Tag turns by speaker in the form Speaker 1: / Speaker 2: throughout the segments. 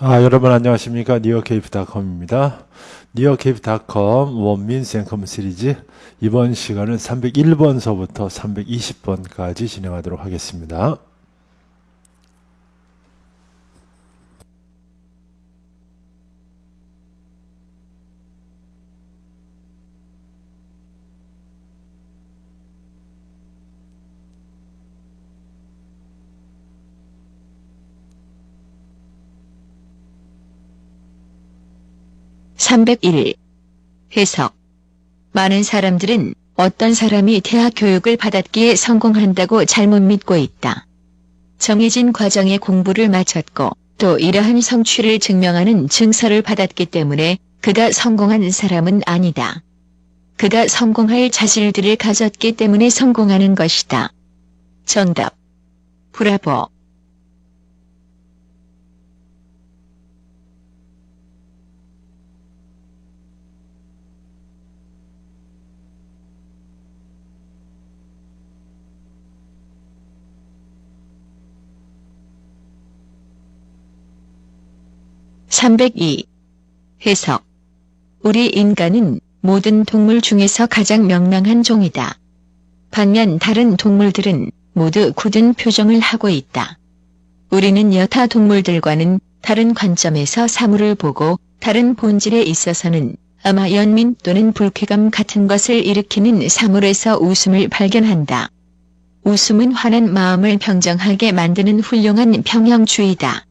Speaker 1: 여러분 안녕하십니까. 뉴욕케이프닷컴입니다. 뉴욕케이프닷컴 원민스 앤컴 시리즈 이번 시간은 301번서부터 320번까지 진행하도록 하겠습니다.
Speaker 2: (301) 해석. 많은 사람들은 어떤 사람이 대학 교육을 받았기에 성공한다고 잘못 믿고 있다. 정해진 과정의 공부를 마쳤고 또 이러한 성취를 증명하는 증서를 받았기 때문에 그가 성공한 사람은 아니다. 그가 성공할 자질들을 가졌기 때문에 성공하는 것이다. 정답. 브라보. (302) 해석. 우리 인간은 모든 동물 중에서 가장 명랑한 종이다. 반면 다른 동물들은 모두 굳은 표정을 하고 있다. 우리는 여타 동물들과는 다른 관점에서 사물을 보고 다른 본질에 있어서는 아마 연민 또는 불쾌감 같은 것을 일으키는 사물에서 웃음을 발견한다. 웃음은 화난 마음을 평정하게 만드는 훌륭한 평형주의다.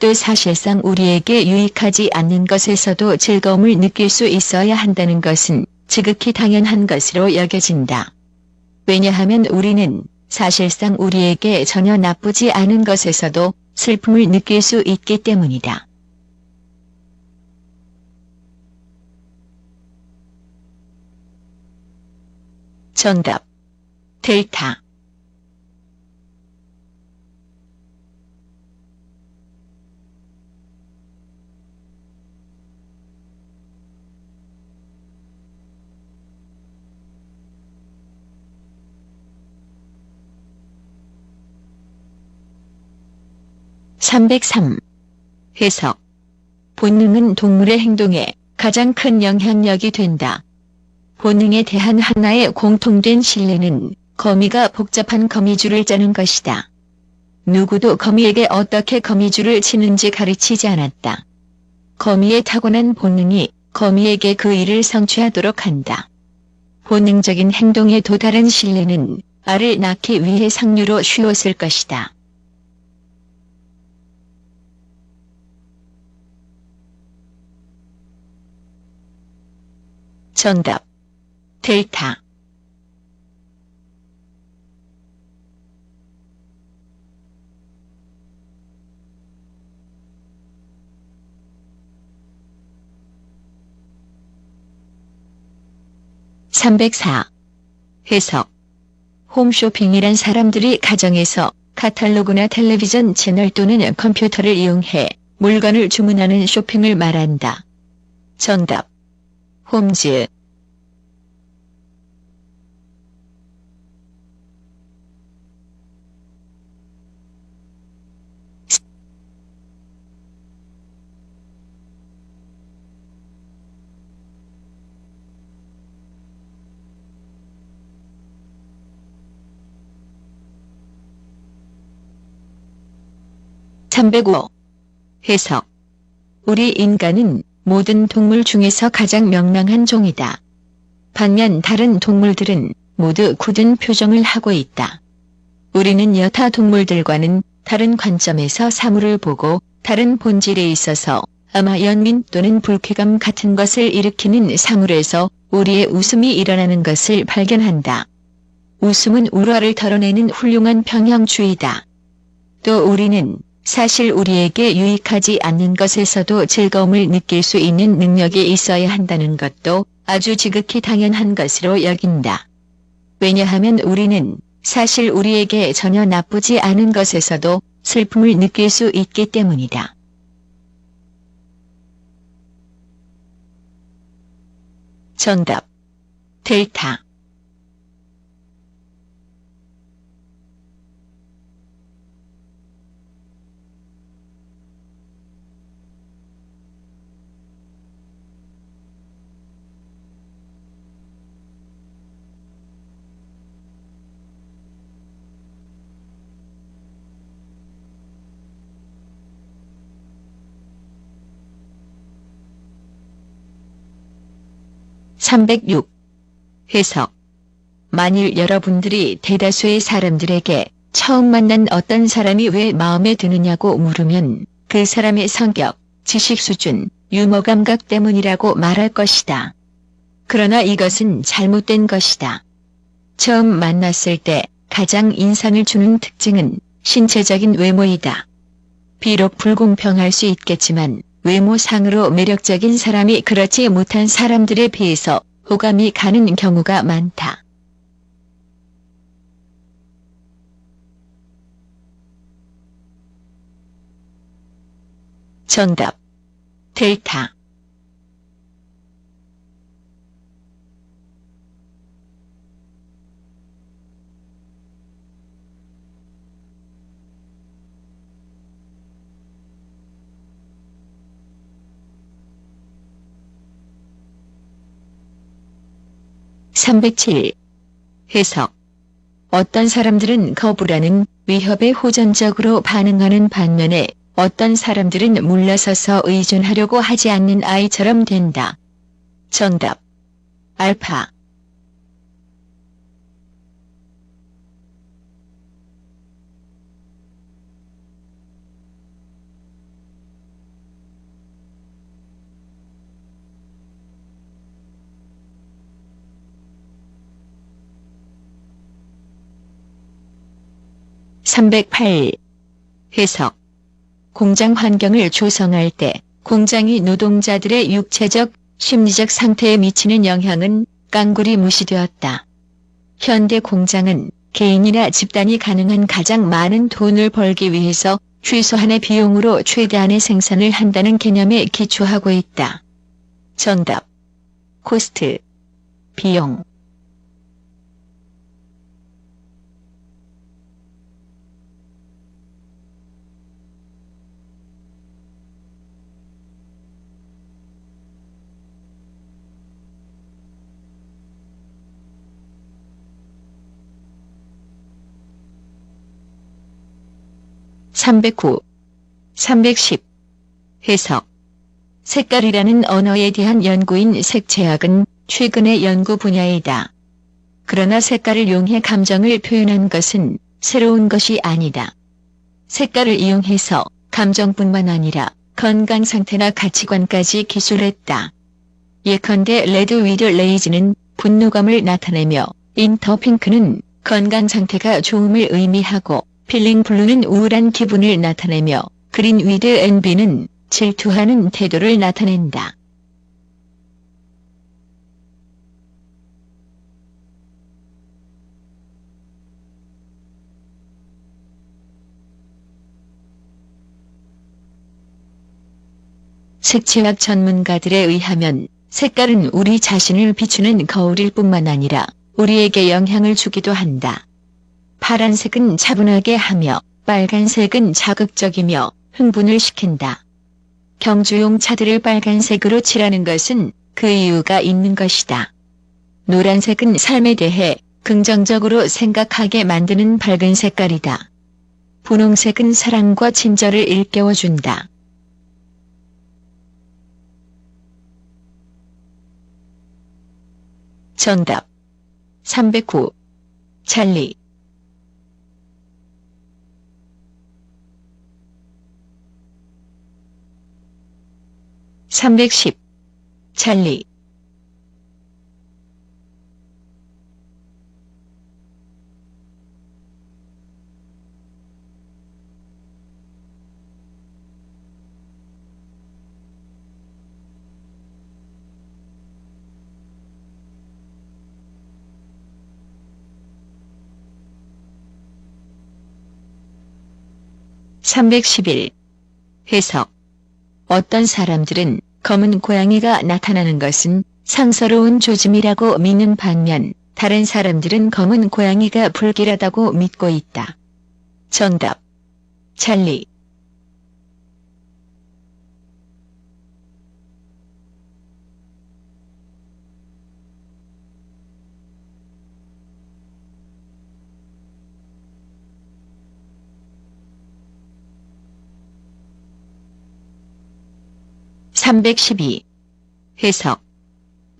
Speaker 2: 또 사실상 우리에게 유익하지 않는 것에서도 즐거움을 느낄 수 있어야 한다는 것은 지극히 당연한 것으로 여겨진다. 왜냐하면 우리는 사실상 우리에게 전혀 나쁘지 않은 것에서도 슬픔을 느낄 수 있기 때문이다. 정답. 델타. (303) 해석. 본능은 동물의 행동에 가장 큰 영향력이 된다. 본능에 대한 하나의 공통된 신뢰는 거미가 복잡한 거미줄을 짜는 것이다. 누구도 거미에게 어떻게 거미줄을 치는지 가르치지 않았다. 거미의 타고난 본능이 거미에게 그 일을 성취하도록 한다. 본능적인 행동에 도달한 신뢰는 알을 낳기 위해 상류로 쉬웠을 것이다. 정답. 델타. (304) 해석. 홈쇼핑이란 사람들이 가정에서 카탈로그나 텔레비전 채널 또는 컴퓨터를 이용해 물건을 주문하는 쇼핑을 말한다. 정답. 홈즈. (305) 해석. 우리 인간은 모든 동물 중에서 가장 명랑한 종이다. 반면 다른 동물들은 모두 굳은 표정을 하고 있다. 우리는 여타 동물들과는 다른 관점에서 사물을 보고 다른 본질에 있어서 아마 연민 또는 불쾌감 같은 것을 일으키는 사물에서 우리의 웃음이 일어나는 것을 발견한다. 웃음은 울화를 덜어내는 훌륭한 평형주의다. 또 우리는 사실 우리에게 유익하지 않는 것에서도 즐거움을 느낄 수 있는 능력이 있어야 한다는 것도 아주 지극히 당연한 것으로 여긴다. 왜냐하면 우리는 사실 우리에게 전혀 나쁘지 않은 것에서도 슬픔을 느낄 수 있기 때문이다. 정답. 델타. 306. 해석. 만일 여러분들이 대다수의 사람들에게 처음 만난 어떤 사람이 왜 마음에 드느냐고 물으면 그 사람의 성격, 지식 수준, 유머 감각 때문이라고 말할 것이다. 그러나 이것은 잘못된 것이다. 처음 만났을 때 가장 인상을 주는 특징은 신체적인 외모이다. 비록 불공평할 수 있겠지만 외모상으로 매력적인 사람이 그렇지 못한 사람들에 비해서 호감이 가는 경우가 많다. 정답. 델타. (307) 해석. 어떤 사람들은 거부라는 위협에 호전적으로 반응하는 반면에 어떤 사람들은 물러서서 의존하려고 하지 않는 아이처럼 된다. 정답. 알파. (308) 해석. 공장 환경을 조성할 때 공장이 노동자들의 육체적, 심리적 상태에 미치는 영향은 깡굴이 무시되었다. 현대 공장은 개인이나 집단이 가능한 가장 많은 돈을 벌기 위해서 최소한의 비용으로 최대한의 생산을 한다는 개념에 기초하고 있다. 정답. 코스트. 비용. (309) 310. 해석. 색깔이라는 언어에 대한 연구인 색채학은 최근의 연구 분야이다. 그러나 색깔을 이용해 감정을 표현한 것은 새로운 것이 아니다. 색깔을 이용해서 감정뿐만 아니라 건강 상태나 가치관까지 기술했다. 예컨대 레드 위드 레이즈는 분노감을 나타내며 인터 핑크는 건강 상태가 좋음을 의미하고 필링 블루는 우울한 기분을 나타내며 그린 위드 엔비는 질투하는 태도를 나타낸다. 색채학 전문가들에 의하면 색깔은 우리 자신을 비추는 거울일 뿐만 아니라 우리에게 영향을 주기도 한다. 파란색은 차분하게 하며 빨간색은 자극적이며 흥분을 시킨다. 경주용 차들을 빨간색으로 칠하는 것은 그 이유가 있는 것이다. 노란색은 삶에 대해 긍정적으로 생각하게 만드는 밝은 색깔이다. 분홍색은 사랑과 친절을 일깨워준다. 정답. 309. 찰리. 310. 찰리. (311) 해석. 어떤 사람들은 검은 고양이가 나타나는 것은 상서로운 조짐이라고 믿는 반면 다른 사람들은 검은 고양이가 불길하다고 믿고 있다. 정답. 찰리. (312) 해석.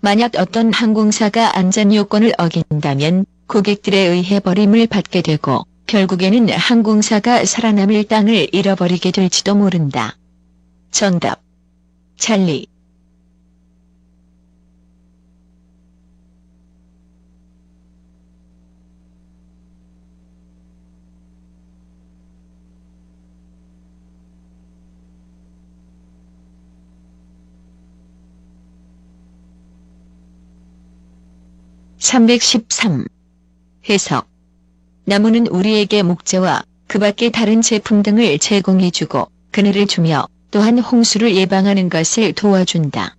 Speaker 2: 만약 어떤 항공사가 안전 요건을 어긴다면 고객들에 의해 버림을 받게 되고 결국에는 항공사가 살아남을 땅을 잃어버리게 될지도 모른다. 정답. 찰리. (313) 해석. 나무는 우리에게 목재와 그 밖의 다른 제품 등을 제공해주고 그늘을 주며 또한 홍수를 예방하는 것을 도와준다.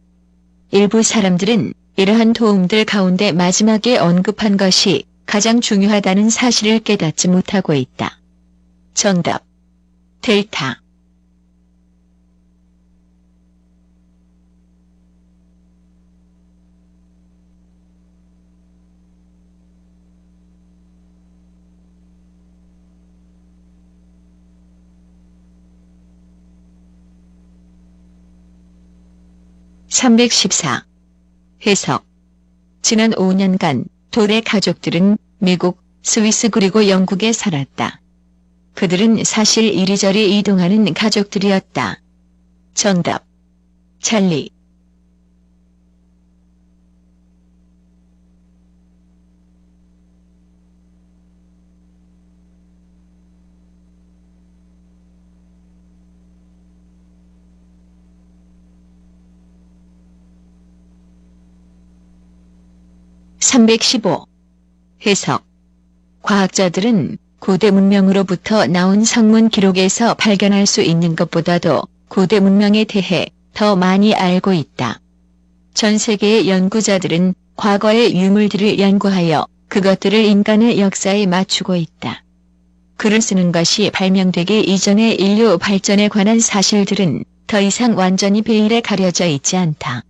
Speaker 2: 일부 사람들은 이러한 도움들 가운데 마지막에 언급한 것이 가장 중요하다는 사실을 깨닫지 못하고 있다. 정답. 델타. (314) 해석. 지난 5년간 돌의 가족들은 미국, 스위스 그리고 영국에 살았다. 그들은 사실 이리저리 이동하는 가족들이었다. 정답. 찰리. (315) 해석. 과학자들은 고대 문명으로부터 나온 성문 기록에서 발견할 수 있는 것보다도 고대 문명에 대해 더 많이 알고 있다. 전 세계의 연구자들은 과거의 유물들을 연구하여 그것들을 인간의 역사에 맞추고 있다. 글을 쓰는 것이 발명되기 이전의 인류 발전에 관한 사실들은 더 이상 완전히 베일에 가려져 있지 않다.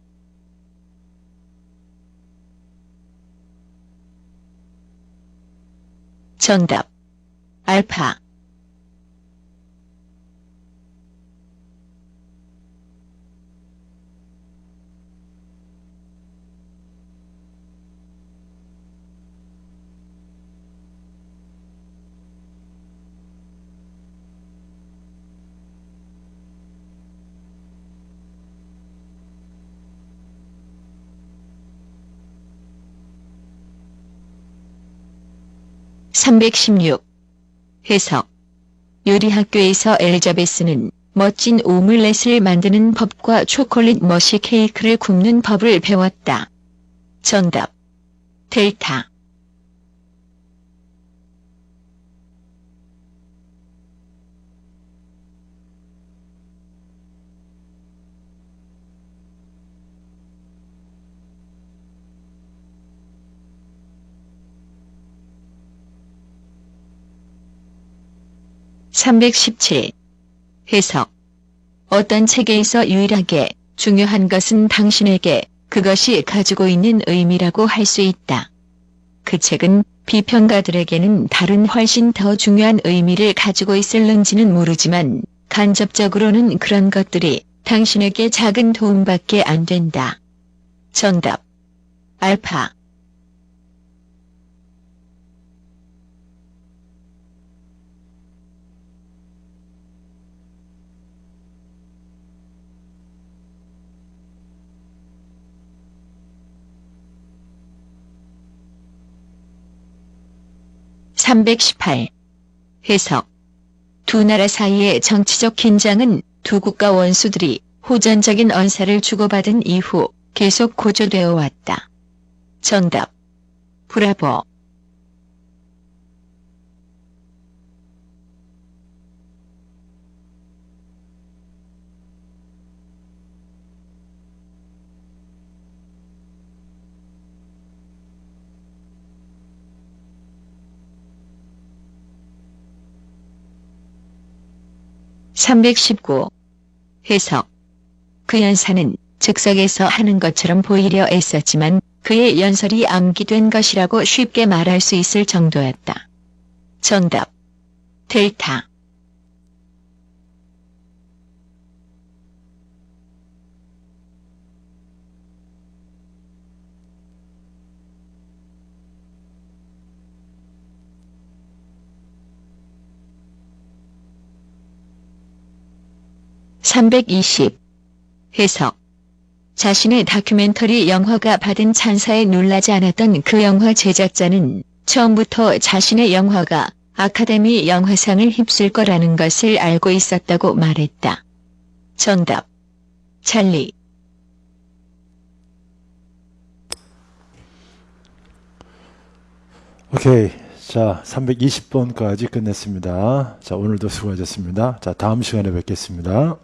Speaker 2: 정답. 알파. (316) 해석. 요리학교에서 엘리자베스는 멋진 오믈렛을 만드는 법과 초콜릿 머시 케이크를 굽는 법을 배웠다. 정답. 델타. (317) 해석. 어떤 책에서 유일하게 중요한 것은 당신에게 그것이 가지고 있는 의미라고 할 수 있다. 그 책은 비평가들에게는 다른 훨씬 더 중요한 의미를 가지고 있을는지는 모르지만 간접적으로는 그런 것들이 당신에게 작은 도움밖에 안 된다. 정답. 알파. (318) 해석. 두 나라 사이의 정치적 긴장은 두 국가 원수들이 호전적인 언사를 주고받은 이후 계속 고조되어 왔다. 정답. 브라보. (319) 해석. 그 연사는 즉석에서 하는 것처럼 보이려 애썼지만 그의 연설이 암기된 것이라고 쉽게 말할 수 있을 정도였다. 정답. 델타. 320. 해석. 자신의 다큐멘터리 영화가 받은 찬사에 놀라지 않았던 그 영화 제작자는 처음부터 자신의 영화가 아카데미 영화상을 휩쓸 거라는 것을 알고 있었다고 말했다. 정답. 찰리.
Speaker 1: 오케이. 자, 320번까지 끝냈습니다. 자, 오늘도 수고하셨습니다. 자, 다음 시간에 뵙겠습니다.